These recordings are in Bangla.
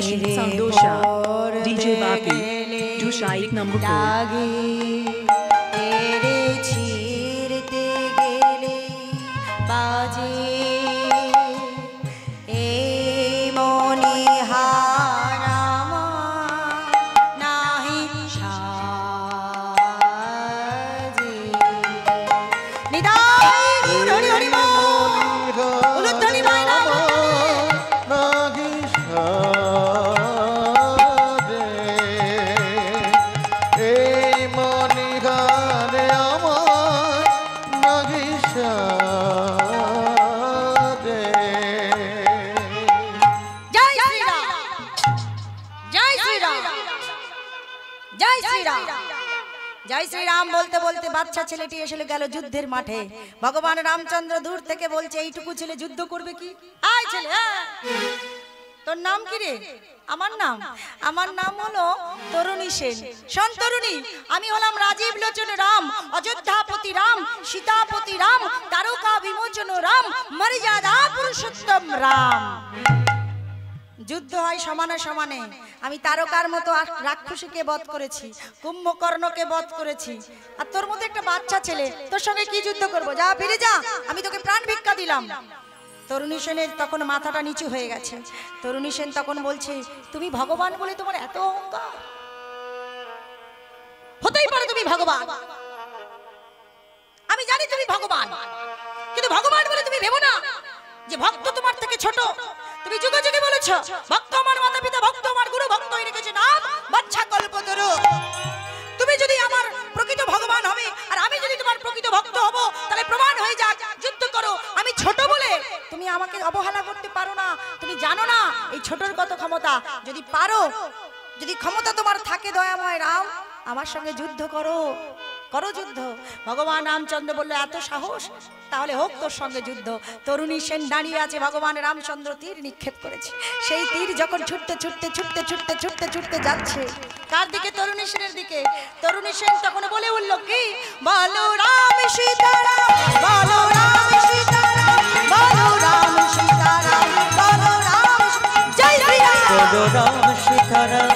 Kashi, Sandosha, DJ Bapi, Dusha 1 number जय श्री राम बोलते बोलते बादशाह ছেলেটি এসে গেল যুদ্ধের মাঠে। ভগবান রামচন্দ্র দূর থেকে বলছে এইটুকু ছেলে যুদ্ধ করবে কি? আয় ছেলে, তোর নাম কি রে? আমার নাম হলো তরুণী সেন। শোন তরুণী, আমি হলাম রাজীব লোচন রাম, অযোধ্যাপতি রাম, সীতাপতি রাম, তারকা বিমোচন রাম, মর্যাদা পুরুষোত্তম রাম। যুদ্ধ হয় সমানে সমানে। আমি তারকার মতো রাক্ষসীকে বধ করেছি, কুম্ভকর্ণকে বধ করেছি, আর তোর মতো একটা বাচ্চা ছেলে, তোর সঙ্গে কি যুদ্ধ করব? যা ফিরে যা, আমি তোকে প্রাণ ভিক্ষা দিলাম। তরুণী সেনের তখন মাথাটা নিচু হয়ে গেছে। তরুণী সেন তখন বলছে, তুমি ভগবান বলে তোমার এত অহংকার? হতেই পারে তুমি ভগবান, আমি জানি তুমি ভগবান, কিন্তু ভগবান বলে তুমি ভেবো না যে ভক্ত তোমার থেকে ছোট। তুমি যুগে যুগে বলেছো ভক্ত আমার মাতা পিতা, ভক্ত আমার গুরু, ভক্ত হয়ে রেখেছে নাম বাচ্চা কল্পতরু। তুমি যদি আমার প্রকৃত ভগবান হবে আর আমি যদি তোমার প্রকৃত ভক্ত হব, তাহলে প্রমাণ হয়ে যাক, যুদ্ধ করো। আমি ছোট বলে তুমি আমাকে অবহেলা করতে পারো না। তুমি জানো না এই ছোটর কত ক্ষমতা। যদি পারো, যদি ক্ষমতা তোমার থাকে দয়াময় রাম, আমার সঙ্গে যুদ্ধ করো, করো যুদ্ধ। ভগবান রামচন্দ্র বলল, এত সাহস? তাহলে হোক তোর সঙ্গে যুদ্ধ। তরুণী সেন দাঁড়িয়ে আছে, ভগবান রামচন্দ্র তীর নিক্ষেপ করেছে। সেই তীর যখন ছুটতে ছুটতে ছুটতে ছুটতে ছুটতে ছুটতে যাচ্ছে কার দিকে? তরুণী সেনের দিকে। তরুণী সেন তখন বলে উঠল, কি? বলো রাম সীতারাম, বলো রাম সীতারাম, বলো রাম সীতারাম, বলো রাম। জয় শ্রী রাম। বলো রাম সীতারাম,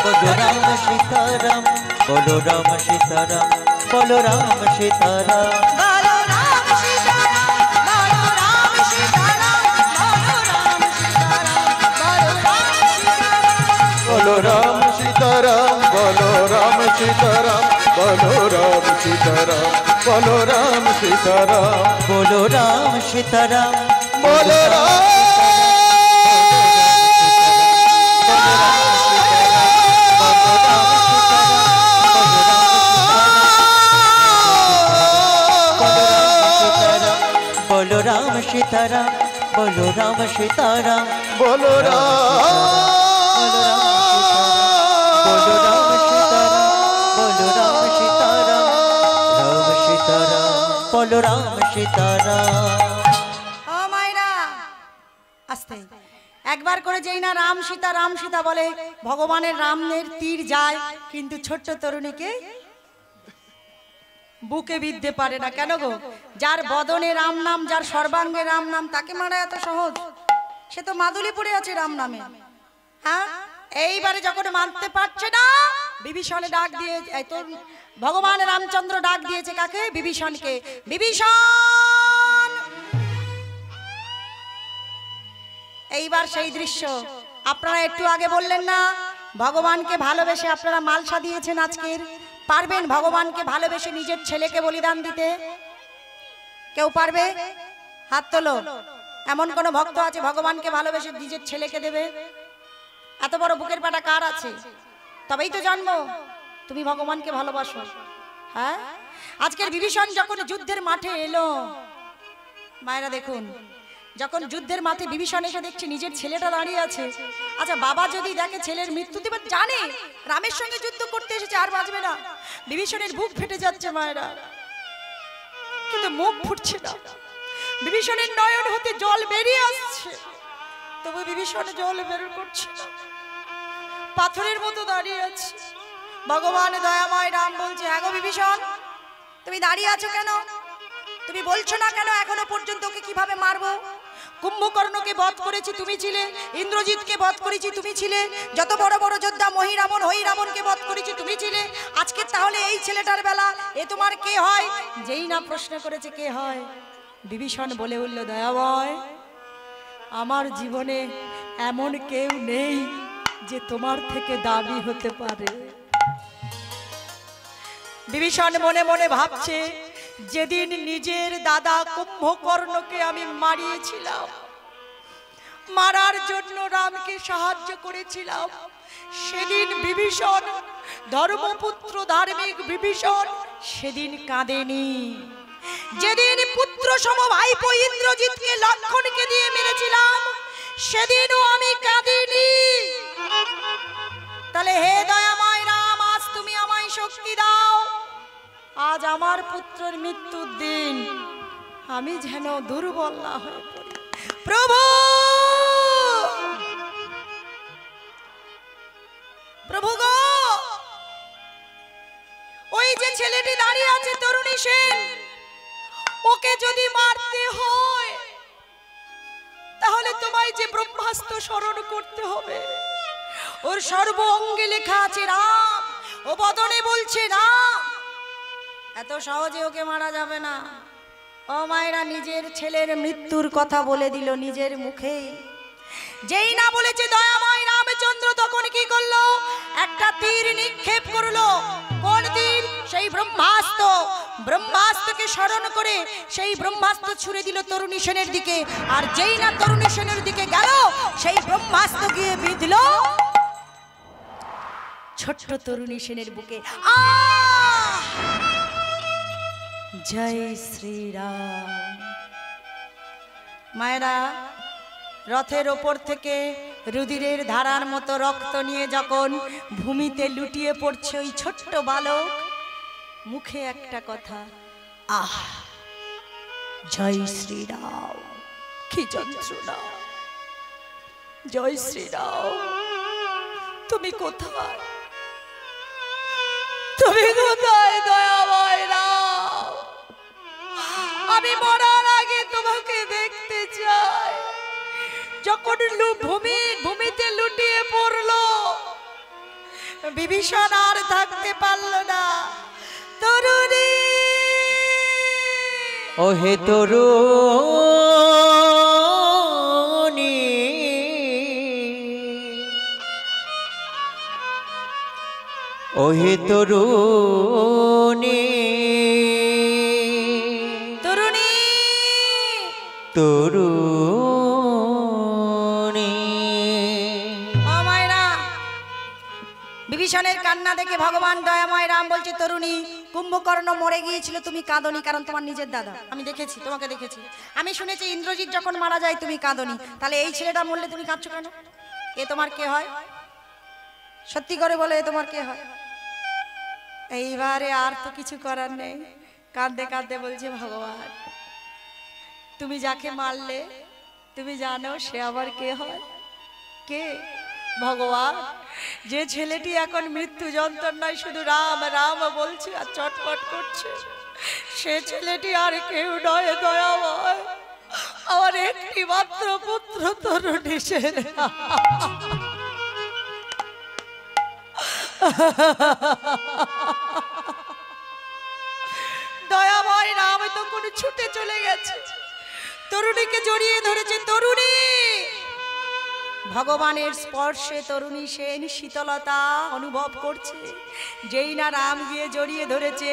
বলো রাম সীতারাম, বলো রাম সীতারাম, বলো রাম সীতারাম, বলো রাম সীতারাম, বলো রাম সীতারাম, বলো রাম সীতারাম, বলো রাম সীতারাম, বলো রাম সীতারাম, বলো রাম সীতারাম, বলো রাম সীতারাম, বলো রাম সীতারাম, বলো রাম বলো রাম সীতারাম, বলো রাম সীতারাম, বলো বলো রাম সীতারাম। ও মাইরা আস্তে একবার করে যেই না রাম সীতা বলে, ভগবানের রামের তীর যায়, কিন্তু ছোট্ট তরুণীকে বুকে বিদ্ধে পারে না। কেন গো? যার বদনে রাম নাম, যার সর্বাঙ্গে রাম নাম, তাকে মারা এত সহজ? সে তো মাদুলি পড়ে আছে রাম নামে। হ্যাঁ, এইবারে যখন মানতে পারছে না, বিভীষণে ডাক দিয়ে, তোর ভগবান রামচন্দ্র ডাক দিয়েছে কাকে? বিভীষণকে। বিভীষণ! এইবার সেই দৃশ্য আপনারা একটু আগে বললেন না, ভগবানকে ভালোবেসে আপনারা মালসা দিয়েছেন। আজকের পারবেন ভগবানকে ভালোবেসে নিজের ছেলেকে বলিদান দিতে? কেউ পারবে? হাত তোলো। এমন কোন ভক্ত আছে ভগবানকে ভালোবেসে নিজের ছেলেকে দেবে? এত বড় বুকের পাটা কার আছে? তবেই তো জানবো তুমি ভগবানকে ভালোবাসো। হ্যাঁ, আজকের বিভীষণ যখন যুদ্ধের মাঠে এলো, মায়েরা দেখুন, যখন যুদ্ধের মাঠে বিভীষণ এসে দেখছে নিজের ছেলেটা দাঁড়িয়ে আছে। আচ্ছা, বাবা যদি দেখে ছেলের মৃত্যু দেবে, জানে রামের সঙ্গে যুদ্ধ করতে এসেছে, আর বাঁচবে না। বিভীষণের বুক ফেটে যাচ্ছে মায়েরা, কিন্তু মুখ ফুটছে না। বিভীষণের নয়ন হতে জল বেরিয়ে আসছে, তবু বিভীষণ জল বের করছে না, পাথরের মতো দাঁড়িয়ে আছে। ভগবান দয়াময় রাম বলছে, হ্যাঁ গো বিভীষণ, তুমি দাঁড়িয়ে আছো কেন? তুমি বলছো না কেন এখনো পর্যন্ত ওকে কিভাবে মারবো? কুম্ভকর্ণকে বধ করেছি তুমি ছিলে, ইন্দ্রজিৎকে বধ করেছি তুমি ছিলে, যত বড় বড় যোদ্ধা মহিরাবণ হইরাবণকে বধ করেছি তুমি ছিলে। আজকে তাহলে এই ছেলেটার বেলা এ তোমার কে হয়? যেই না প্রশ্ন করেছে কে হয়, বিভীষণ বলে উঠল, দয়াময়, আমার জীবনে এমন কেউ নেই যে তোমার থেকে দাবি হতে পারে। বিভীষণ মনে মনে ভাবছে, যেদিন নিজের দাদা কুম্ভকর্ণকে আমি মারিয়েছিলাম, মারার জন্য রামকে সাহায্য করেছিলাম, সেদিন বিভীষণ, ধর্মপুত্র ধার্মিক বিভীষণ সেদিন কাঁদেনি। যেদিন পুত্র সম ভাইপো ইন্দ্রজিৎকে লক্ষণকে দিয়ে মেরেছিলাম, সেদিনও আমি কাঁদিনি। তাহলে হে দয়াময় রাম, আজ তুমি আমায় শক্তি দাও। আজ আমার পুত্রের মৃত্যুর দিন, আমি যেন দুর্বল না হয়ে পড়ি। প্রভু, প্রভু গো, ওই যে ছেলেটি দাঁড়িয়ে আছে তরুণী সেন, ওকে যদি মারতে হয় তাহলে তোমায় যে ব্রহ্মাস্ত্র স্মরণ করতে হবে। ওর সর্ব অঙ্গে লেখা আছে রাম, ও বদনে বলছে রাম। এত সহজে ওকে মারা যাবে না। ও মায়েরা, নিজের ছেলের মৃত্যুর কথা বলে দিল নিজের মুখে। যেই না বলেছে দয়াময় রামচন্দ্র, তখন কি করলো? একটা তীর নিক্ষেপ করলো। কোন তীর? সেই ব্রহ্মাস্ত্র। ব্রহ্মাস্ত্রকে স্মরণ করে সেই ব্রহ্মাস্ত্র ছুড়ে দিল তরুণী সেনের দিকে। আর যেই না তরুণী সেনের দিকে গেল, সেই ব্রহ্মাস্ত্র গিয়ে বিঁধল ছোট্ট তরুণী সেনের বুকে। জয় শ্রীরাম। মায়েরা, রথের ওপর থেকে রুধিরের ধারার মতো রক্ত নিয়ে যখন ভূমিতে লুটিয়ে পড়ছে ওই ছোট্ট বালক, মুখে একটা কথা, আহ, জয় শ্রীরাম। কি যন্ত্রণা! জয় শ্রীরাম, তুমি কোথায়? তুমি কোথায় দয়াময় রাম? আমি মরার আগে তোমাকে দেখতে চাই। যখন ভূমিতে লুটিয়ে পড়লো, বিভীষণ আর থাকতে পারলো না। তরুণী, ও হে তরুণী, ও হে তরুণী, তরুণী, তরুণী। ও মায়েরা, বিভীষণের কান্না দেখে ভগবান দয়াময় রাম বলছে, তরুণী, কুম্ভকর্ণ মরে গিয়েছিল, তুমি কাঁদনি, কারণ তোমার নিজের দাদা। আমি দেখেছি, তোমাকে দেখেছি। আমি শুনেছি ইন্দ্রজিৎ যখন মারা যায় তুমি কাঁদনি। তাহলে এই ছেলেটা মরলে তুমি কাঁদছো কেন? এ তোমার কে হয়? সত্যি করে বলে, এ তোমার কে হয়? এইবারে আর তো কিছু করার নেই। কাঁদতে কাঁদতে বলছে, ভগবান, তুমি যাকে মারলে তুমি জানো সে আবার কে হয়? কে? ভগবান, যে ছেলেটি এখন মৃত্যু যন্ত্রণায় শুধু রাম রাম বলছে আর চটপট করছে, সে ছেলেটি আর কেউ নয় দয়াময়, আমার একটি মাত্র পুত্র তরুণী সেন। দয়াময় রাম তখন ছুটে চলে গেছে, তরুণীকে জড়িয়ে ধরেছে। তরুণী, ভগবানের স্পর্শে তরুণী সেন শীতলতা অনুভব করছে। যেই না রাম গিয়ে জড়িয়ে ধরেছে,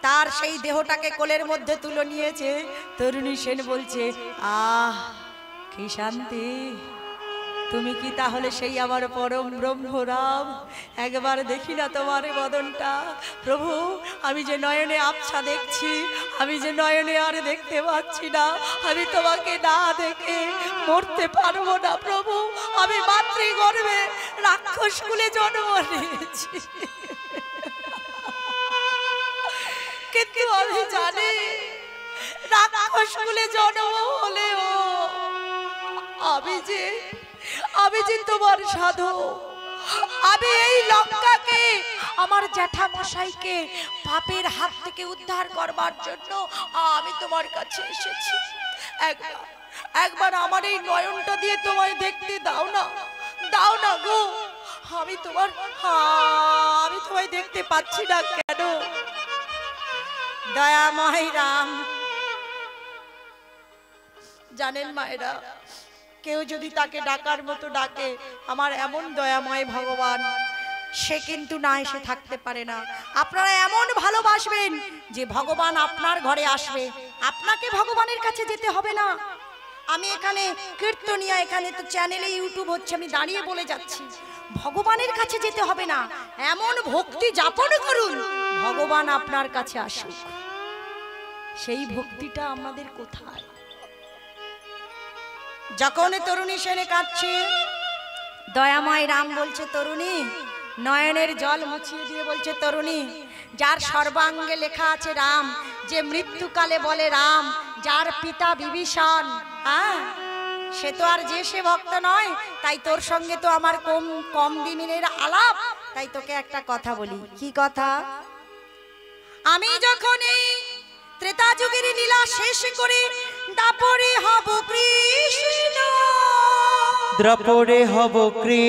তার সেই দেহটাকে কোলের মধ্যে তুলে নিয়েছে। তরুণী সেন বলছে, আহ, কি শান্তি! তুমি কি তাহলে সেই আমার পরম ব্রহ্ম রাম? একবার দেখি না তোমার বদনটা। প্রভু, আমি যে নয়নে আবছা দেখছি, আমি যে নয়নে আর দেখতে পাচ্ছি না, আমি তোমাকে না দেখে মরতে পারবো না প্রভু। আমি মাতৃগর্ভে রাক্ষস কুলে জন্ম নিয়েছি, কিন্তু আমি জানি রাক্ষস কুলে জন্ম হলেও আমি যে তোমার সাধু। আমি এই লঙ্কাকে, আমার জ্যাঠামশাইকে পাপের হাত থেকে উদ্ধার করবার জন্য আমি তোমার কাছে এসেছি। একবার আমার এই নয়নটা দিয়ে তোমায় দেখতে দাও না, দাও না গো। আমি তোমায় দেখতে পাচ্ছি না কেন? দয়াময় রাম, জানেন মায়েরা, কেউ যদি তাকে ডাকার মতো ডাকে, আমার এমন দয়াময় ভগবান, সে কিন্তু না এসে থাকতে পারে না। আপনারা এমন ভালোবাসবেন যে ভগবান আপনার ঘরে আসবে, আপনাকে ভগবানের কাছে যেতে হবে না। আমি এখানে কীর্তনিয়া, এখানে তো চ্যানেলে ইউটিউব হচ্ছে, আমি দাঁড়িয়ে বলে যাচ্ছি, ভগবানের কাছে যেতে হবে না, এমন ভক্তি যাপন করুন ভগবান আপনার কাছে আসুক। সেই ভক্তিটা আমাদের কোথায়? যখন তরুণী সেনে কাঁদছে, দয়াময় রাম বলছে, তরুণী, নয়নের জল মুছিয়ে দিয়ে বলছে, তরুণী, যার সর্বাঙ্গে লেখা আছে রাম, যে মৃত্যুকালে বলে রাম, যার পিতা বিভীষণ, সে তো আর যে সে ভক্ত নয়। তাই তোর সঙ্গে তো আমার কম দিনের আলাপ, তাই তোকে একটা কথা বলি। কি কথা? আমি যখন এই ত্রেতা যুগের লীলা শেষ করে দাপরে হব কৃষ্ণ, দ্রাপরে হব কৃষ্ণ,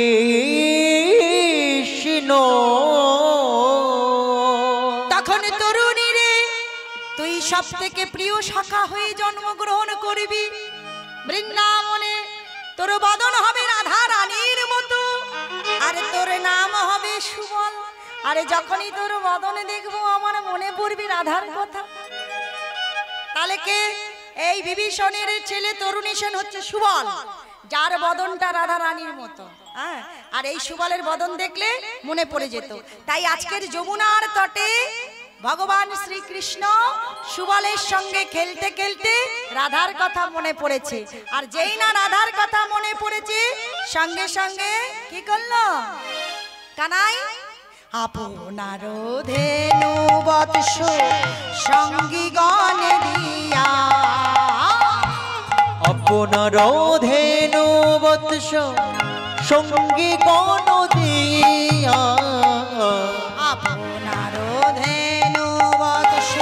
তখন তরুণী রে তুই সব থেকে প্রিয় শাখা হয়ে জন্মগ্রহণ করবি। বৃন্দাবনে তোর বদন হবে রাধা রানীর মতো, আর তোর নাম হবে সুবল। আরে যখনই তোর বদনে দেখবো আমার মনে পড়বি রাধার কথা। তাহলে কে? এই বিভীষণের ছেলে তরুণী সেন হচ্ছে সুবল, যার বদনটা রাধা রানীর মতো। আর এই সুবলের বদন দেখলে মনে পড়ে যেত। তাই আজকের যমুনার তটে ভগবান শ্রীকৃষ্ণ সুবলের সঙ্গে খেলতে খেলতে রাধার কথা মনে পড়েছে। আর যেই না রাধার কথা মনে পড়েছে, সঙ্গে সঙ্গে কি করলো কানাই? আপনার ধেনু বৎস সঙ্গী গণ দিয়া, আপনার ধেনু বৎস সঙ্গী গণ দিয়া, আপনার ধেনু বৎস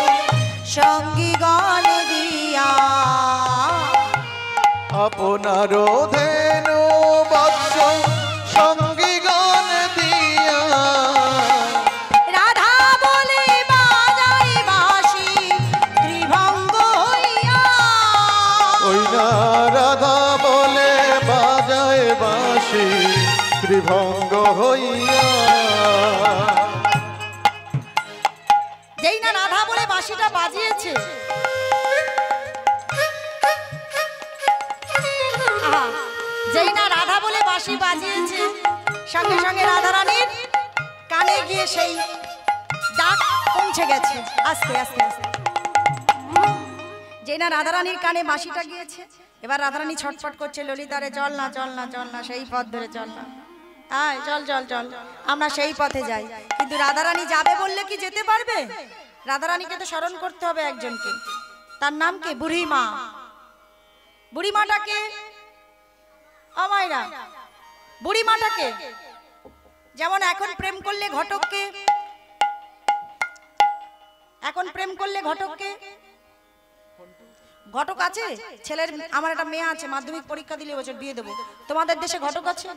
সঙ্গী গণ দিয়া, আপনার ধেনু বৎস সঙ্গী গণ দিয়া, রাধা বলে বাজাই বাঁশি ত্রিভঙ্গ হইয়া, ওই না রাধা বলে বাজায় বাঁশি ত্রিভঙ্গ হইয়া। যেই না রাধা বলে বাঁশিটা বাজিয়েছে, যেই না রাধা বলে বাঁশি বাজিয়েছে, সঙ্গে সঙ্গে রাধা রানীর কানে গিয়ে সেই ডাক পৌঁছে গেছে। আস্তে আস্তে আস্তে যেই না রাধা রানীর কানে বাঁশিটা গিয়েছে, এবার রাধা রানী ছটফট করছে, ললিতারে চল না চল না চল না, সেই পথ ধরে চল না, হ্যাঁ চল চল চল, আমরা সেই পথে যাই। কিন্তু রাধা রানী যাবে বললে কি যেতে পারবে? রাধা রানীকে তো স্মরণ করতে হবে একজনকে, তার নাম কি? বুড়িমা। বুড়িমাটাকে আমায়রা, বুড়িমাটাকে যেমন এখন প্রেম করলে ঘটককে, এখন প্রেম করলে ঘটককে, ঘটক আছে ছেলের, আমার একটা মেয়ে আছে মাধ্যমিক পরীক্ষা দিলে বছর বিয়ে দেবো, তোমাদের দেশে ঘটক আছে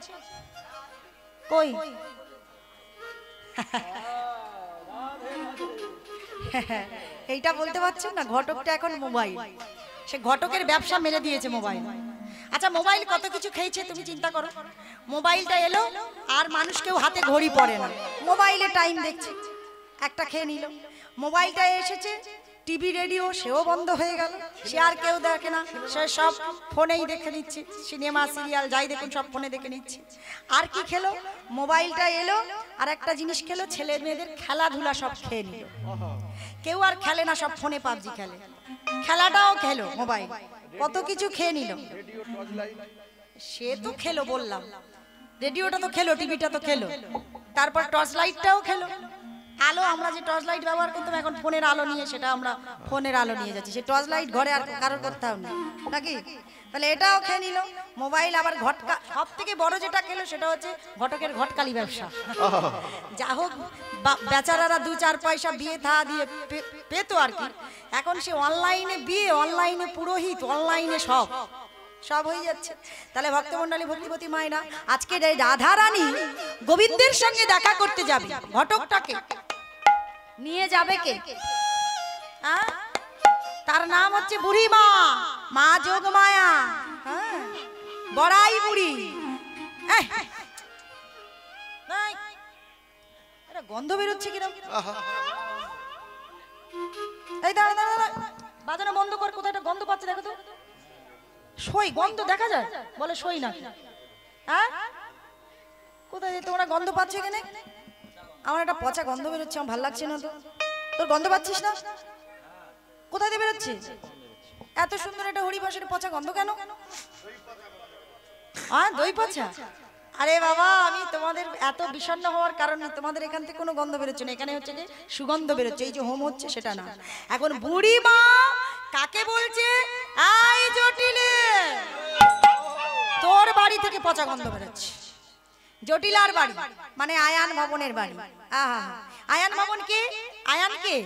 কই? এইটা বলতে পারছেন না, ঘটকটা এখন মোবাইল, সে ঘটকের ব্যবসা মেরে দিয়েছে মোবাইল। আচ্ছা মোবাইল কত কিছু খেয়েছে তুমি চিন্তা করো। মোবাইলটা এলো আর মানুষ কেউ হাতে ঘড়ি পড়ে না, মোবাইলে টাইম দেখছে, একটা খেয়ে নিল। মোবাইলটা এসেছে, টিভি রেডিও সেও বন্ধ হয়ে গেল, সে আর কেউ দেখে না, সে সব ফোনেই দেখে নিচ্ছে, সিনেমা সিরিয়াল যাই দেখুন সব ফোনে দেখে নিচ্ছে। আর কি খেলো? মোবাইলটা এলো আর একটা জিনিস খেলো, ছেলে মেয়েদের খেলাধুলা সব খেয়ে নিল। কেউ আর খেলে না, সব ফোনে পাবজি খেলে, খেলাটাও খেলো মোবাইল, কত কিছু খেয়ে নিল। সে তো খেলো বললাম, রেডিওটা তো খেলো, টিভিটা তো খেলো, তারপর টর্চ লাইটটাও খেলো। আলো আমরা যে টর্চ লাইট ব্যবহার করতাম, এখন ফোনের আলো নিয়ে, সেটা আমরা ফোনের আলো নিয়ে যাচ্ছি, সে টর্চ লাইট ঘরে আর কারোর করতাম না নাকি? তাহলে এটাও খেয়ে নিল মোবাইল। আবার ঘটকা, সব থেকে বড় যেটা খেলো সেটা হচ্ছে ঘটকের ঘটকালি ব্যবসা। যা হোক বেচারারা 2-4 পয়সা বিয়ে থা দিয়ে পেতো আর কি, এখন সে অনলাইনে বিয়ে, অনলাইনে পুরোহিত, অনলাইনে সব সব হয়ে যাচ্ছে। তাহলে ভক্তমণ্ডলী ভক্তিপতি মায়েরা, আজকে রাধা রানী গোবিন্দের সঙ্গে দেখা করতে যাবে, ঘটকটাকে নিয়ে যাবে কে? তার নাম হচ্ছে বুড়ি মা, মা যোগমায়া, বড়াই বুড়ি। গন্ধ বেরোচ্ছে কিরম। এই দাঁড়া দাঁড়া দাঁড়া, বাজানো বন্ধ কর। কোথায় একটা গন্ধ পাচ্ছে দেখো তো। সই গন্ধ দেখা যায়? বলে সই না। হ্যাঁ, কোথায় তোমরা গন্ধ পাচ্ছ এখানে? আমার একটা পচা গন্ধ বেরোচ্ছে, আমার ভালো লাগছে না তো। তোর গন্ধ পাচ্ছিস না? কোথায় দিয়ে বেরোচ্ছে? এত সুন্দর একটা হরিবাসের পচা গন্ধ কেন? দই পচা? আরে বাবা, আমি তোমাদের এত বিষণ্ণ হওয়ার কারণ নেই। তোমাদের এখান থেকে কোনো গন্ধ বেরোচ্ছে না, এখানে হচ্ছে কি সুগন্ধ বেরোচ্ছে। এই যে হোম হচ্ছে সেটা না। এখন বুড়ি মা কাকে বলছে? আই জটিলে, তোর বাড়ি থেকে পচা গন্ধ বেরোচ্ছে। জটিলার বাড়ি মানে আয়ান ভবনের বাড়ি। আহা, আয়ান ভবন কে? আয়ান কে?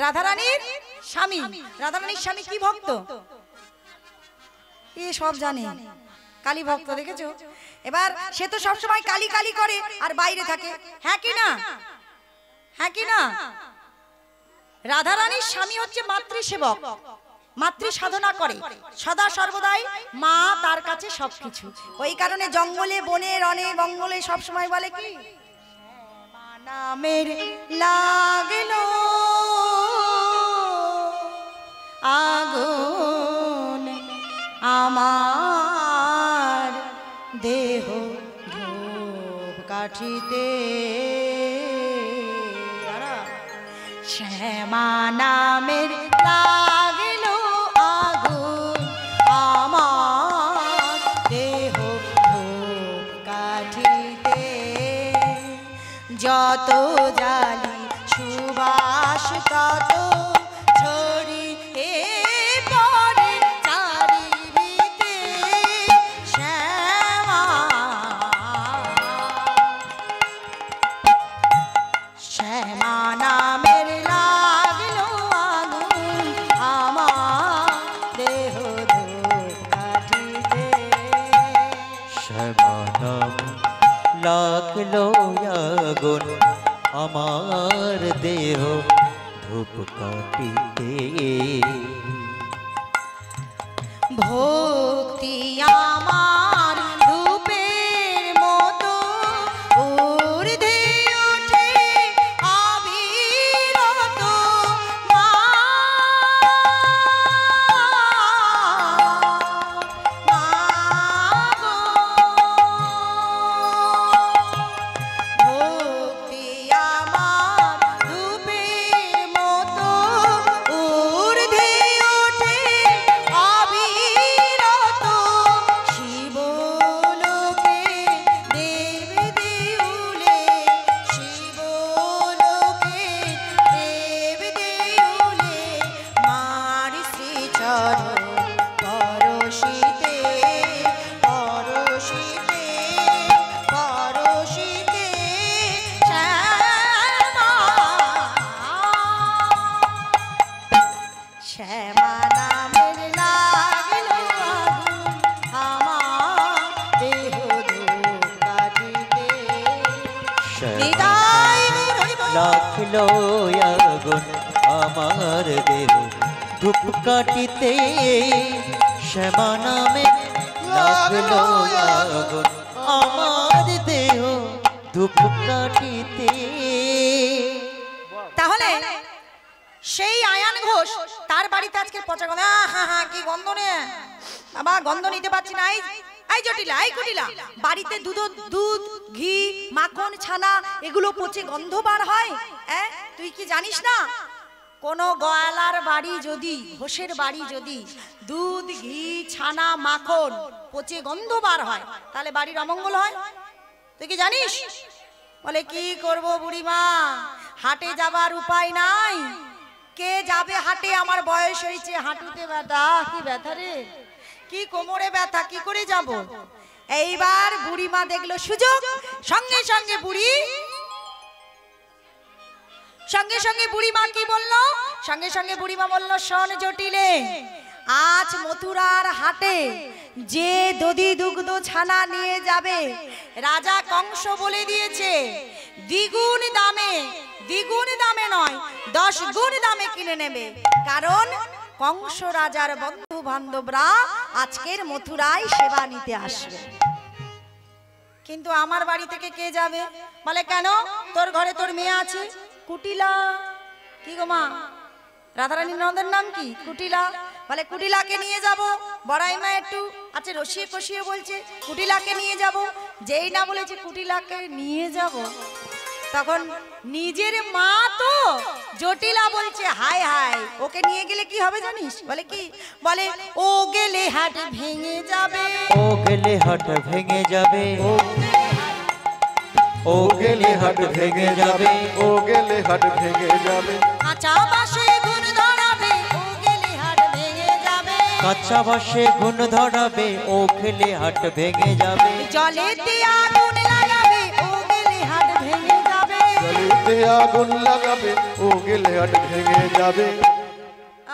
রাধারানীর স্বামী। রাধারানীর স্বামী কি ভক্ত? এ সব জানে, কালী ভক্ত, দেখেছো? এবার সে তো সবসময় কালী কালী করে আর বাইরে থাকে, হ্যাঁ কি না? হ্যাঁ কি না? রাধারানীর স্বামী হচ্ছে মাতৃসেবক, মাতৃ সাধনা করে সদা সর্বদাই, মা তার কাছে সবকিছু। ওই কারণে জঙ্গলে বনে রনে বঙ্গলে সবসময় বলে কি, নামের লাগলো আগুন আমার দেহ ধূপ কাঠিতে, শ্যামা নামের লাগলো আগুন আমার দেহ ধূপ কাঠিতে, যত জালি সুবাস তত ছড়িয়ে পড়ে চারিদিকে, শ্যামা শ্যামা নামের লাগলো আগুন আমার দেহ ধূপ কাঠিতে, শ্যামা নাম লাগলো আগুন আমার দেহ ধূপ কাটিতে, ভক্তি আমার ধূপের মতো ঊর্ধ্বে ওঠে অবিরত, মা ভক্তি আমার ধূপের মতো ঊর্ধ্বে ওঠে অবিরত, শিবলোকে দেব দেউলে, শিবলোকে দেব দেউলে, মার শ্রীচরণ পরশিতে পরশিতে পরশিতে, শ্যামা শ্যামা নামের লাগলো আগুন আমার দেহ ধূপ কাঠিতে, হৃদয় লাগলো আগুন আমার দেহ ধূপ কাটিতে, শ্যামা নামে লাগলো আগুন আমার দেহ ধূপ কাটিতে। তাহলে সেই আয়ান ঘোষ তার বাড়িতে আজকে পচা গন্ধ। কি গন্ধ নে বাবা, গন্ধ নিতে পারছি না। এই জটিলা, এই কুটিলা, বাড়িতে দুধ ঘি মাখন ছানা এগুলো পচে গন্ধ বার হয়। তুই কি জানিস না, কোন গয়ালার বাড়ি যদি, ঘোষের বাড়ি যদি দুধ ঘি ছানা মাখন পচে গন্ধ বার হয় তাহলে বাড়ির অমঙ্গল হয়? তুই কি জানিস? বলে কি করব বুড়িমা, হাটে যাবার উপায় নাই। কে যাবে হাটে? আমার বয়স হয়েছে, হাঁটুতে ব্যথা। কি ব্যথা রে, কি কোমরে ব্যথা, কি করে যাব? এইবার বুড়িমা দেখলো সুযোগ, সঙ্গে সঙ্গে বুড়িমা কি বললো? সঙ্গে সঙ্গে বুড়িমা বললো, শোন জটিলে, আজ মথুরার হাটে যে দধি দুগ্ধ ছানা নিয়ে যাবে রাজা কংস বলে দিয়েছে দ্বিগুণ দামে নয় 10 গুণ দামে কিনে নেবে, কারণ কংস রাজার বন্ধু বান্ধবরা আজকের মথুরায় সেবা নিতে আসবে। কিন্তু আমার বাড়ি থেকে কে যাবে? বলে কেন, তোর ঘরে তোর মেয়ে আছে কুটিলা। কি গো মা, রাধারানী নন্দের নাম কি? কুটিলা। বলে কুটিলাকে নিয়ে যাব। বড়াই মা একটু আচ্ছা রসিয়ে কষিয়ে বলছে কুটিলাকে নিয়ে যাব। যেই না বলেছে কুটিলাকে নিয়ে যাব, তখন নিজের মা তো জটিলা বলছে হায় হায়, ওকে নিয়ে গেলে কি হবে জানিস? বলে কি? বলে ও গেলে হাট ভেঙে যাবে, ও গেলে হাট ভেঙে যাবে, ও গেলে হাট ভেঙে যাবে, ও গেলে হাট ভেঙে যাবে। কাঁচা বাসে গুণ ধরাবে, ও গেলে হাট ভেঙে যাবে। কাঁচা বাসে গুণ ধরাবে, ও গেলে হাট ভেঙে যাবে। জলেতে আগুন লাগাবে, ও গেলে হাট ভেঙে যাবে। জলেতে আগুন লাগাবে, ও গেলে হাট ভেঙে যাবে।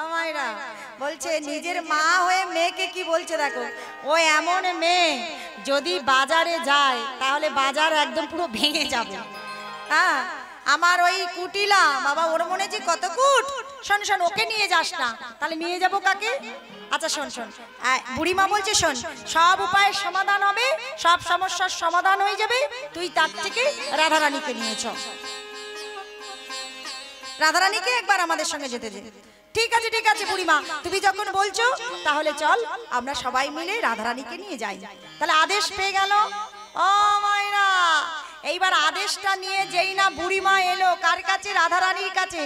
আমায়রা বলছে নিজের মা হয়ে মেয়েকে কি বলছে দেখো, ও এমন মেয়ে যদি বাজারে যায় তাহলে বাজার একদম পুরো ভেঙে যাবে। হ্যাঁ, আমার ওই কুটিলা বাবা, ওর মনে যে কত কুট। শোন শোন, ওকে নিয়ে যাস না, তাহলে নিয়ে যাব কাকে? আচ্ছা শোন শোন, বুড়িমা বলছে শোন, সব উপায়ের সমাধান হবে, সব সমস্যার সমাধান হয়ে যাবে, তুই তার থেকে রাধারানীকে নিয়েছ। রাধারানীকে একবার আমাদের সঙ্গে যেতে দে। ঠিক আছে ঠিক আছে বুড়িমা, তুমি যখন বলছো তাহলে চল আমরা সবাই মিলে রাধারানীকে নিয়ে যাই। তাহলে আদেশ পেয়ে গেল। ও মায়েরা, এইবার আদেশটা নিয়ে যেই না বুড়িমা এলো কার কাছে? রাধারানীর কাছে।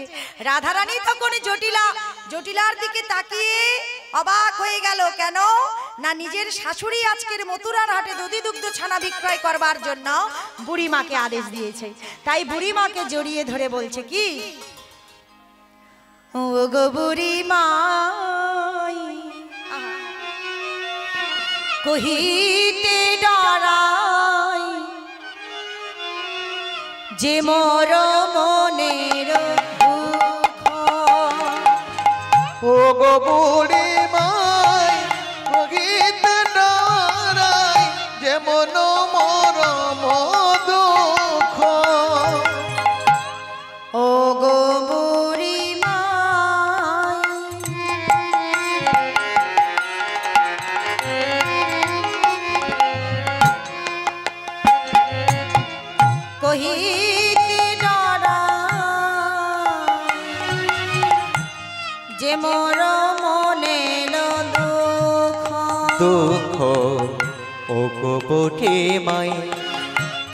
রাধারানী তখন জটিলার দিকে তাকিয়ে অবাক হয়ে গেল। কেন না, নিজের শাশুড়ি আজকের মথুরার হাটে দধি দুগ্ধ ছানা বিক্রয় করবার জন্য বুড়িমাকে আদেশ দিয়েছে। তাই বুড়িমাকে জড়িয়ে ধরে বলছে কি, ও গো বুড়িমাই কহিতে ডরাই যে মোর মনের দুঃখ। ও গো বুড়ি মাই কহিতে ডরাই, যেমন মরম দুঃখ। ও গো বুড়ি মাই কহিতে ডরাই যে মোর মনের দুঃখ। দুঃখ ও গো বুড়ি মাই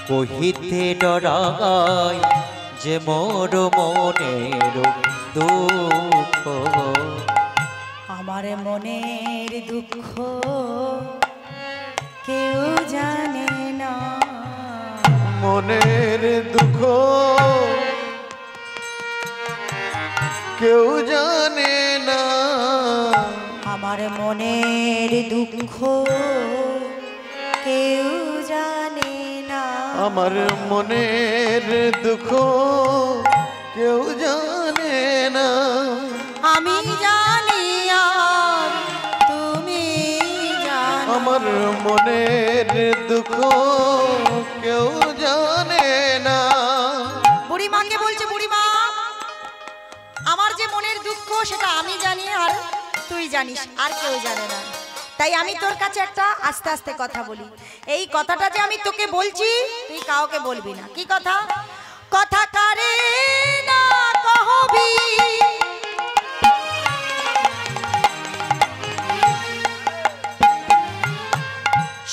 কহিতে ডরাই যে মোর মনের দুঃখ। আমার মনের দুঃখ কেউ জানে না, মনের দুঃখ কেউ জানে না। আমার মনের দুঃখ কেউ জানে না। আমার মনের দুঃখ কেউ জানে না। আমি জানি আর তুমি জানো। আমার মনের দুঃখ কেউ জানে না। বুড়িমাকে বলছে বুড়িমা, আমার যে মনের দুঃখ সেটা আমি জানি আর তুই জানিস, আর কেউ জানে না। তাই আমি তোর কাছে একটা আস্তে আস্তে কথা বলি। এই কথাটা যে আমি তোকে বলছি তুই কাউকে বলবি না। কি কথা? কথা কারে না কহবি,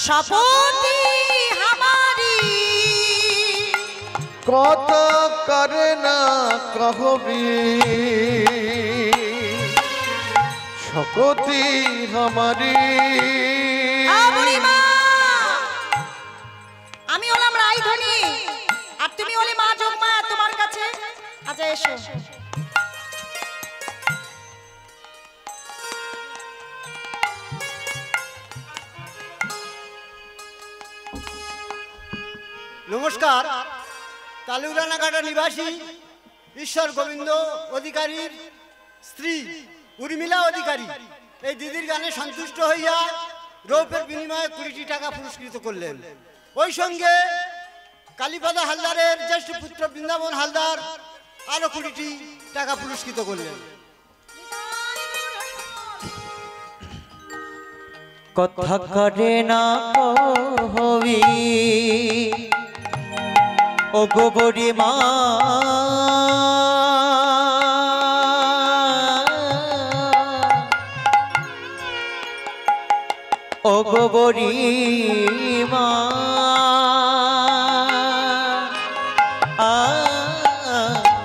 শপথি হামারি। কত করে না কহবি, শপথি হামারি। বুড়িমা, আমি হলাম রাইধনী আর তুমি হলে মা যোগমা তোমার কাছে। আচ্ছা এসো। নমস্কার। কালুরানাঘাটা নিবাসী ঈশ্বর গোবিন্দ অধিকারীর স্ত্রী উর্মিলা অধিকারী এই দিদির গানে সন্তুষ্ট হইয়া রৌপ্যের বিনিময়ে 20টি টাকা পুরস্কৃত করলেন। ওই সঙ্গে কালীপদ হালদারের জ্যেষ্ঠ পুত্র বৃন্দাবন হালদার আরো 20টি টাকা পুরস্কৃত করলেন। কথা করে না কহবি ও গোবরী মা, ও গোবরী মা,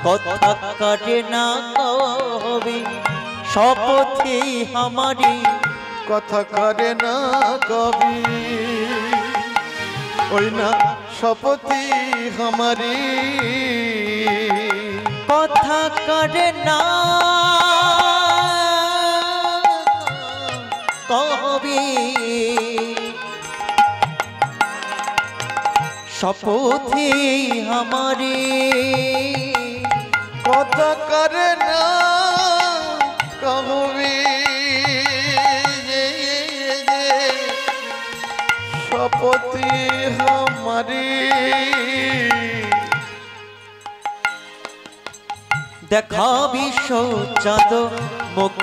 কথা করে না কহবি শপথে আমারি, কথা করে না কবি ওই না শপথি हमारी, কথা করে না কবি শপথে আমারি, কথা করে না কবি শপথি हमारी। দেখাবি চাঁদ মুখ,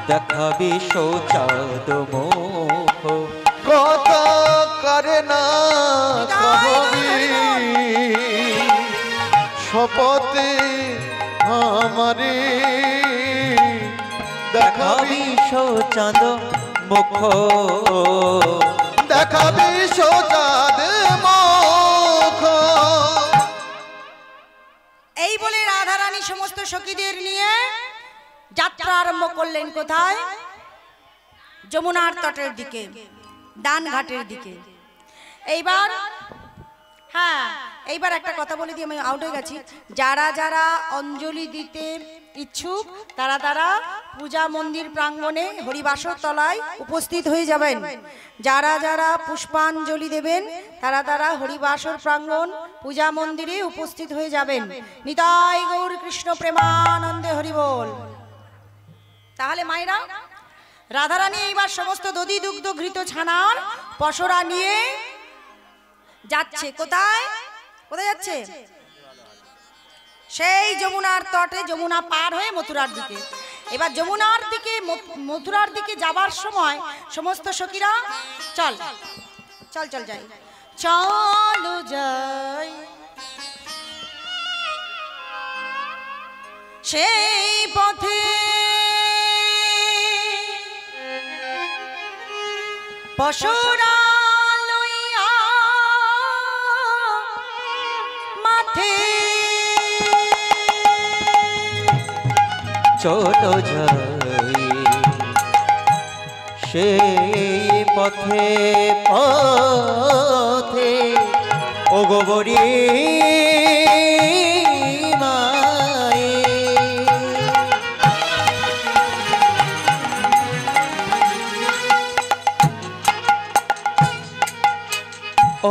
দেখাবি চাঁদ মুখ, কথা করে না কবি শপথি हमारी। দেখাবি চাঁদ মুখ, দেখাবি চাঁদ মুখ। এই বলে রাধারানী সমস্ত সখীদের নিয়ে যাত্রা আরম্ভ করলেন। কোথায়? যমুনার তটের দিকে, ডান ঘাটের দিকে। এইবার এইবার একটা কথা বলে দিয়ে আমি আউট হয়ে গেছি। যারা যারা অঞ্জলি দিতে ইচ্ছুক তারা তারা পূজা মন্দির প্রাঙ্গণে হরিবাসর তলায় উপস্থিত হয়ে যাবেন। যারা যারা পুষ্পাঞ্জলি দেবেন তারা তারা হরিবাসর প্রাঙ্গণ পূজা মন্দিরে উপস্থিত হয়ে যাবেন। নিতাই গৌর কৃষ্ণ প্রেমানন্দে হরি বল। তাহলে মায়েরা, রাধারানী এইবার সমস্ত দধি দুগ্ধ ঘৃত ছানার পসরা নিয়ে যাচ্ছে। কোথায় কোথায় যাচ্ছে? সেই যমুনার তটে, যমুনা পার হয়ে মথুরার দিকে। এবার যমুনার দিকে মথুরার দিকে যাবার সময় সমস্ত সখীরা চল চল চল যাই, চলো যাই সেই পথে, পশুরা লইয়া মাথে চলো যাই সেই পথে পথে, ও গোবরী মায়ে,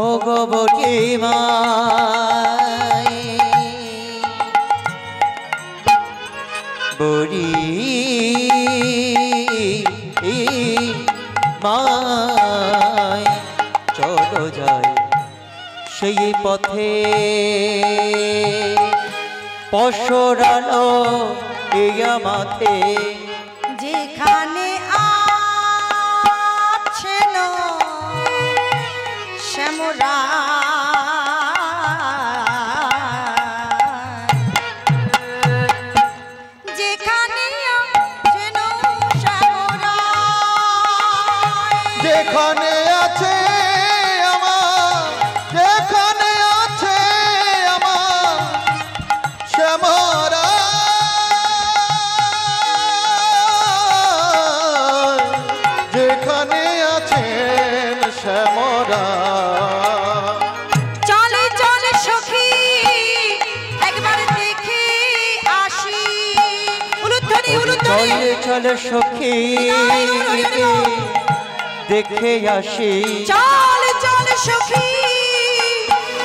ও গোবরী মায়ে, বড়ি মায় চলো যাই সেই পথে, পসরালো ইয়া মাথে, যেখানে আছেন শ্যামরা, যেখানে আছেন শ্যামরা, যেখানে আছে আমার, যেখানে আছে আমার শ্যামরা, যেখানে আছেন শ্যামরা। চলে চলে সখী একবার দেখে আসি, উলুধ্বনি উলুধ্বনি, চলে চলে সখী দেখে আসি, চল চল সখী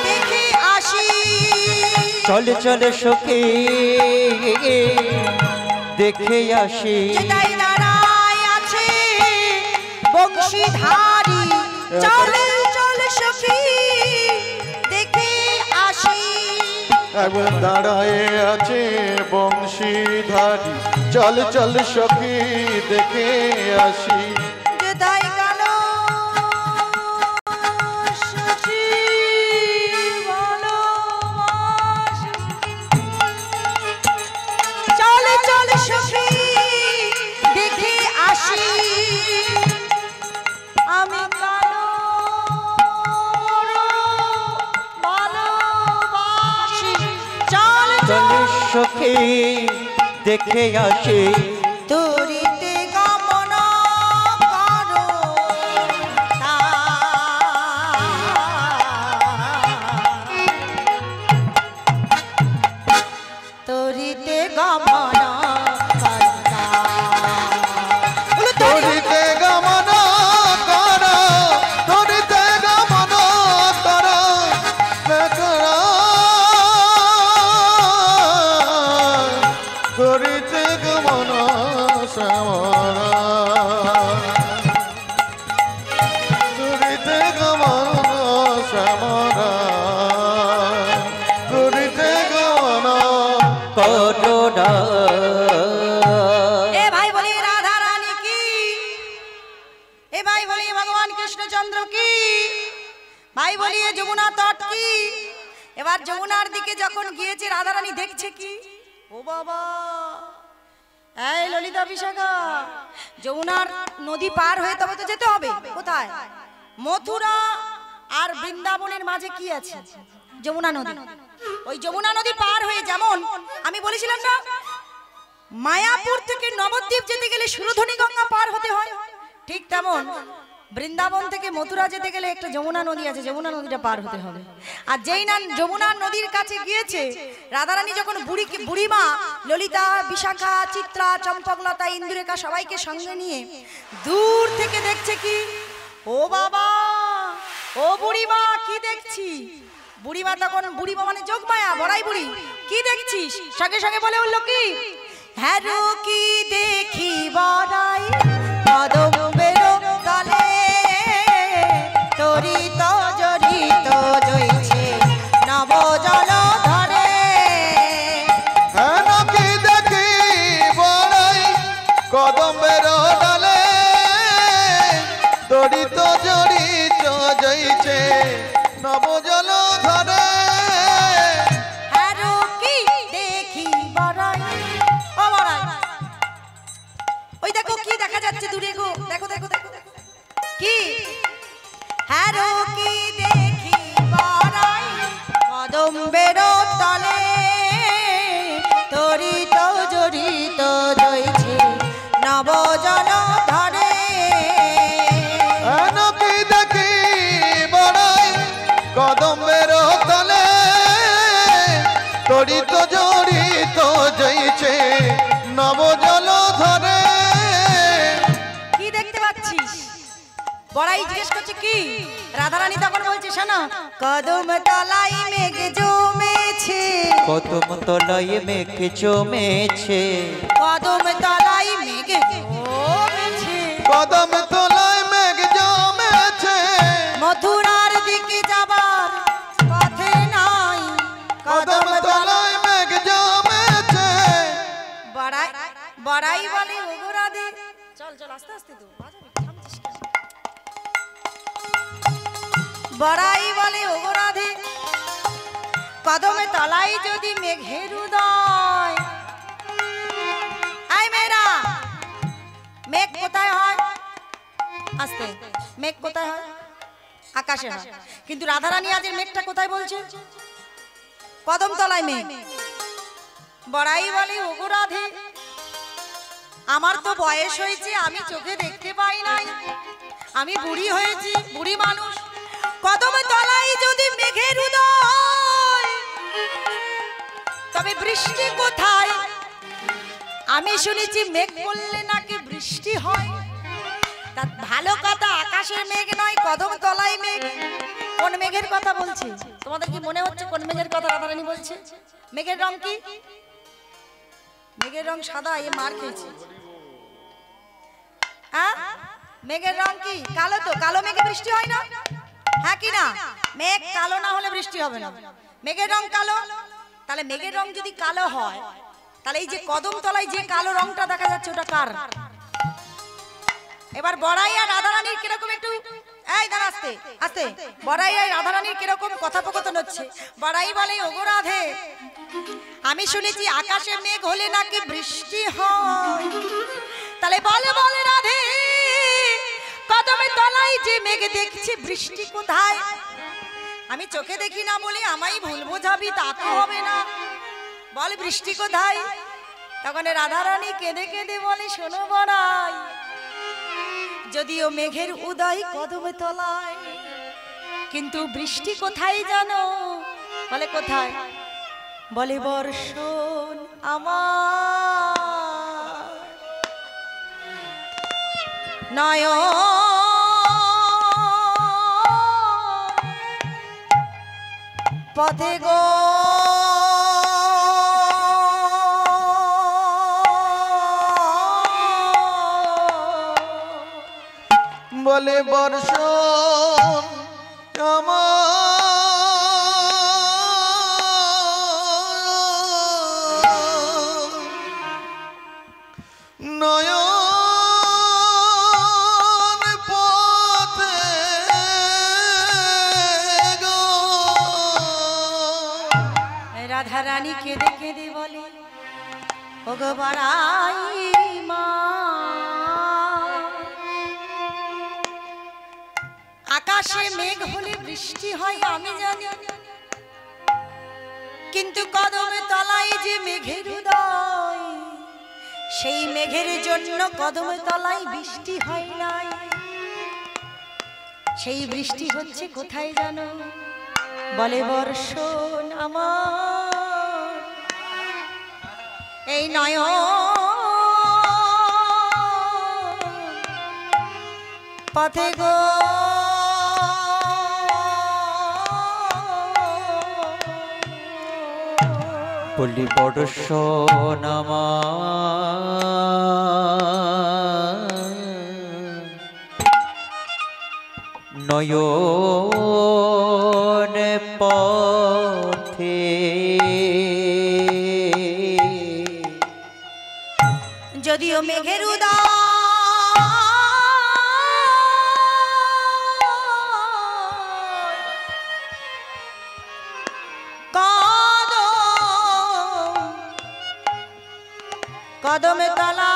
দেখে আসি, চলে চলে সখী দেখে আসি, যেটাই দাঁড়ায় আছে ধারি চলে চলে সখী দেখে আসি। একবার দাঁড়ায় আছে বংশীধারী, চল চল সখী দেখে আসি। হৃদয় গেল সখী ভালোবাসি। চলে চলে সখী দেখে আসি। আমি কালো ভালোবাসি। চলে চলে সখী দেখে আসি। তোরিতে গমন করো তোরিতে গমন তোরিতে গমন কর, তোরিতে গমন কর, তোরিতে গমন শ্যামরা, তোরিতে গমন শ্যামরা, তোরিতে গমন করোনা। এ ভাই বলি রাধা রানী কি, এ ভাই বলি ভগবান কৃষ্ণচন্দ্র কি, ভাই বলি এ যমুনা তট কি। এবার যমুনার দিকে যখন গিয়েছে রাধা রানী দেখছে কি, ও বাবা এই ললিতা বিশাখা, যমুনার নদী পার হয়ে তবে তো যেতে হবে কোথায়? মথুরা আর বৃন্দাবনের মাঝে কি আছে? যমুনা নদী। ওই যমুনা নদী পার হয়ে যেমন আমি বলেছিলাম না, মায়াপুর থেকে নবদ্বীপ যেতে গেলে সুরধনী গঙ্গা পার হতে হয়, ঠিক তেমন বৃন্দাবন থেকে মথুরা যেতে গেলে একটা যমুনা নদী আছে, যমুনা নদীটা পার হতে হবে। আর যেই না যমুনা নদীর কাছে গিয়েছে রাধারানী, যখন বুড়িমা ললিতা বিশাখা চিত্রা চম্পকলতা ইন্দুরেখা সবাইকে সঙ্গে নিয়ে দূর থেকে দেখছে কি, ও বাবা ও বুড়িমা কি দেখছি। বুড়িমা তখন, বুড়িমা মানে যোগমায়া বড়াই বুড়ি, কি দেখছিস? সঙ্গে সঙ্গে বলে উঠলো কি, হ্যাঁ কি দেখি বড়াই কদম্বের তলে তরিত জড়িত জইছে নব জল ধরে। হেন কি দেখি বড়াই কদম্বের ডালে তরিত জড়িত জইছে নব জল ধরে। হ্যাঁ কি দেখি বড়াই, ও বড়াই ওই দেখো কি দেখা যাচ্ছে দূরে গো, দেখো দেখো দেখো কি, হ্যাঁ কি দেখি বড়াই কদম্বের তলে তরিত জড়িত জইছে নব জল ধরে। হেন কি দেখি বড়াই কদম্বের তলে তরিত জড়িত জইছে নব জল ধরে। কি দেখতে পাচ্ছিস? বড়াই জিজ্ঞেস করছে কি, রাধারানী তখন বলছে শোনো, কদম তলাই মেঘ জমেছে, কদম তলায় মেঘ জমেছে, কদম তলাই মেঘ জমেছে, কদম তলায় মেঘ জমেছে, মথুরার দিকে যাবার পথে নাই, কদম তলায় মেঘ জমেছে। বড়াই বড়াই বলে ওগো রাধে, চল চল আস্তে আস্তে তো থামছিস কেন? বড়াই বলে ওগো রাধে, কদমে তলাই যদি মেঘের উদয়, আই মেয়েরা মেঘ কোথায় হয়? আস্তে, মেঘ কোথায় হয়? আকাশে হয়। কিন্তু রাধারানী আজের মেঘটা কোথায় বলছে? কদম তলায় মেঘ। বড়াই বলে ওগো রাধে, আমার তো বয়স হয়েছে, আমি চোখে দেখতে পাই নাই, আমি বুড়ি হয়েছি, বুড়ি মানুষ, কদম তলায় যদি মেঘের উদয় তবে বৃষ্টি কোথায়? আমি শুনেছি মেঘ পড়লে নাকি বৃষ্টি হয়। তা ভালো কথা, আকাশের মেঘ নয়, কদম তলায় মেঘ। কোন মেঘের কথা বলছে? তোমাদের কি মনে হচ্ছে কোন মেঘের কথা রাধারানী বলছে? মেঘের রং কি? মেঘের রং সাদা, এ মার খেয়েছে। মেঘের রং কি কালো? তো কালো মেঘে বৃষ্টি হয় না, হ্যাঁ কি না? মেঘ কালো না হলে বৃষ্টি হবে না। মেঘের রং কালো, তাহলে মেঘের রং যদি কালো হয়, তাহলে এই যে কদম তলায় যে কালো রংটা দেখা যাচ্ছে ওটা কার? এবার বড়াই আর রাধারানীর কিরকম একটু, এই দাঁড়া আস্তে আস্তে, বড়াই আর রাধারানীর কিরকম কথোপকথন হচ্ছে। বড়াই বলে, ওগো রাধে, আমি শুনেছি আকাশে মেঘ হলে নাকি বৃষ্টি হয়। তাহলে বলে বলে রাধে, কদমের তলায় যে মেঘ দেখছি বৃষ্টি কোথায়? আমি চোখে দেখি না বলে আমায় ভুল বোঝাবি, তা তো হবে না, বল বৃষ্টি কোথায়? তখন রাধারানী কেঁদে কেঁদে বলে, শোনো বড়াই, যদিও মেঘের উদয় কদমে তলায়, কিন্তু বৃষ্টি কোথায় জানো? বলে কোথায়? বলে বর্ষণ আমার নয়ন পথে গো, বলে বর্ষণ আমার নয়ন পথে গো। রাধারানী কেঁদে কেঁদে বলে, ওগো বড়াই মা, আকাশে মেঘ হলে বৃষ্টি হয় আমি জানি, কিন্তু কদমে তলায় যে মেঘের উদয়, সেই মেঘের জন্য কদমে তলায় বৃষ্টি হয় নাই। সেই বৃষ্টি হচ্ছে কোথায় জানো? বলে বর্ষণ আমার এই নয়ন পথে গো। বলি বর্ষণ আমার নয়ন পথে, যদিও মেঘের উদয় কদমে তলা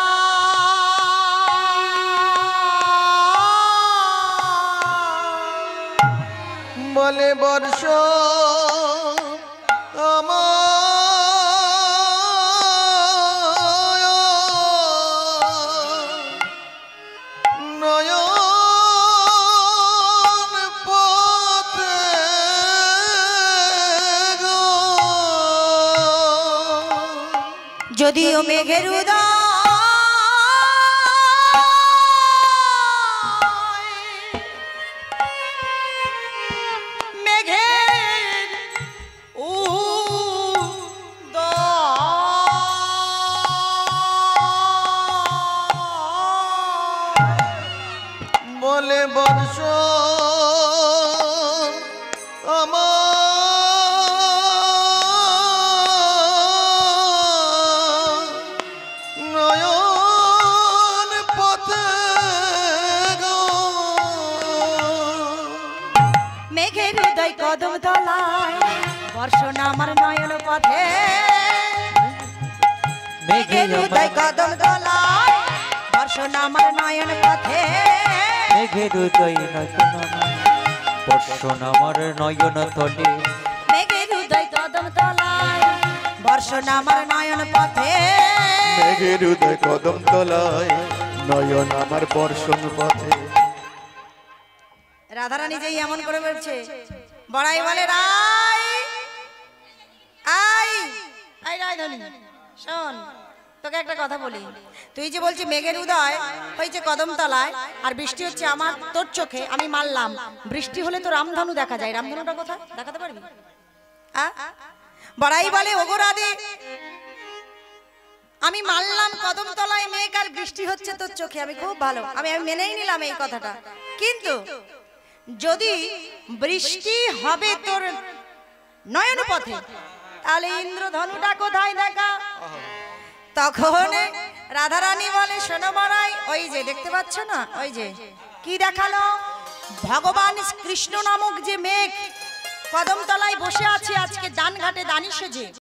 বলে বর্ষণ আমার নয়ন পথে গো। যদিও মেঘের উদয় মেঘের বলে বর্ষণ আমার নয়ন পথে গো। মেঘের উদয় কদম তলায় বর্ষণ আমার নয়ন পথে, মেঘের উদয় কদম তলায় বর্ষণ আমার নয়ন পথে, মেঘের উদয় নয়ন বর্ষণ আমার নয়ন তলে, মেঘের উদয় কদম তলায় বর্ষণ আমার নয়ন পথে, মেঘের উদয় কদম তলায় নয়ন আমার বর্ষণ পথে। রাধারানী যেই এমন করে বলছে, বড়াই বলে রাই আই আই রাই ধনী শোন, তোকে একটা কথা বলি, তুই যে বলছি মেঘের উদয় হয়েছে কদম তলায় আর বৃষ্টি হচ্ছে আমার তোর চোখে, আমি মানলাম বৃষ্টি হলে তো রামধনু দেখা যায়, রামধনুটা কোথায় দেখাতে পারবি? বড়াই বলে, ওগো রাধে, আমি মানলাম কদমতলায় মেঘ আর বৃষ্টি হচ্ছে তোর চোখে, আমি খুব ভালো, আমি মেনেই নিলাম এই কথাটা। কিন্তু যদি বৃষ্টি হবে তোর নয়ন পথে, তাহলে ইন্দ্রধনুটা কোথায় দেখা? তখন রাধারানী বলে, শোনো মারাই, ওই যে দেখতে পাচ্ছ না, ওই যে কি দেখালো, ভগবান কৃষ্ণ নামক যে মেঘ কদমতলায় বসে আছে আজকে ডান ঘাটে দানি সেজে।